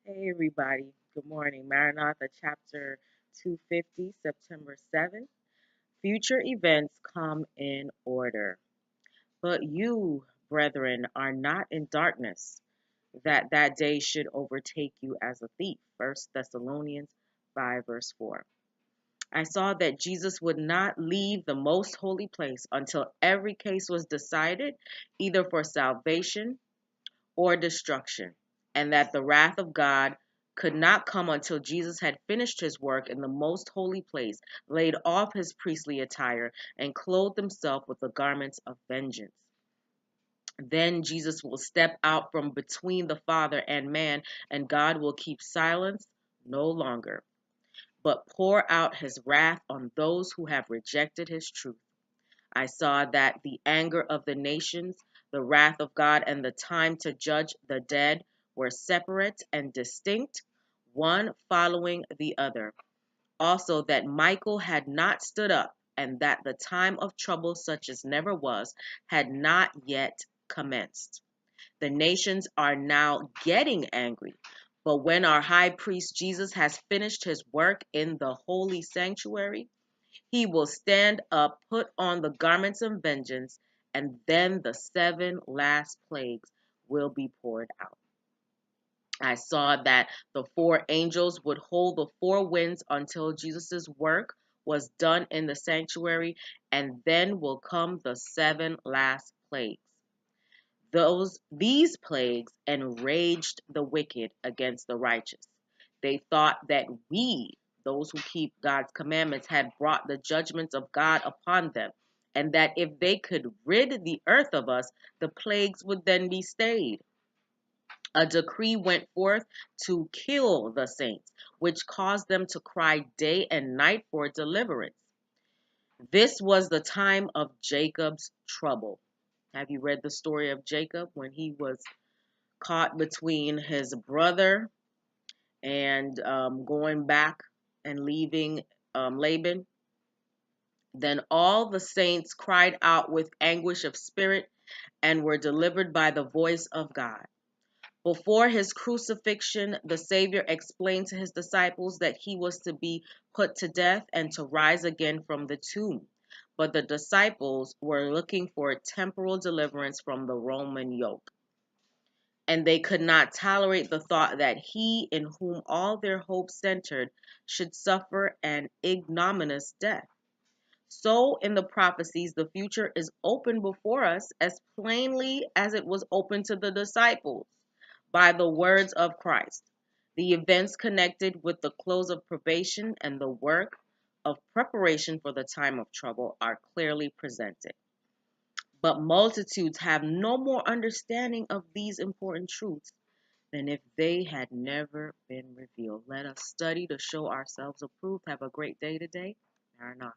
Hey everybody, good morning. Maranatha chapter 250, September 7th. Future events come in order. But you, brethren, are not in darkness, that day should overtake you as a thief. First Thessalonians 5, verse 4. I saw that Jesus would not leave the most holy place until every case was decided, either for salvation or destruction, and that the wrath of God could not come until Jesus had finished his work in the most holy place, laid off his priestly attire, and clothed himself with the garments of vengeance. Then Jesus will step out from between the Father and man, and God will keep silence no longer, but pour out his wrath on those who have rejected his truth. I saw that the anger of the nations, the wrath of God, and the time to judge the dead were separate and distinct, one following the other. Also, that Michael had not stood up, and that the time of trouble, such as never was, had not yet commenced. The nations are now getting angry. But when our high priest Jesus has finished his work in the holy sanctuary, he will stand up, put on the garments of vengeance, and then the seven last plagues will be poured out. I saw that the four angels would hold the four winds until Jesus' work was done in the sanctuary, and then will come the seven last plagues. These plagues enraged the wicked against the righteous. They thought that we, those who keep God's commandments, had brought the judgments of God upon them, and that if they could rid the earth of us, the plagues would then be stayed. A decree went forth to kill the saints, which caused them to cry day and night for deliverance. This was the time of Jacob's trouble. Have you read the story of Jacob when he was caught between his brother and going back and leaving Laban? Then all the saints cried out with anguish of spirit and were delivered by the voice of God. Before his crucifixion, the Savior explained to his disciples that he was to be put to death and to rise again from the tomb. But the disciples were looking for temporal deliverance from the Roman yoke, and they could not tolerate the thought that he, in whom all their hopes centered, should suffer an ignominious death. So, in the prophecies, the future is open before us as plainly as it was open to the disciples by the words of Christ. The events connected with the close of probation and the work of preparation for the time of trouble are clearly presented. But multitudes have no more understanding of these important truths than if they had never been revealed. Let us study to show ourselves approved. Have a great day today. Maranatha.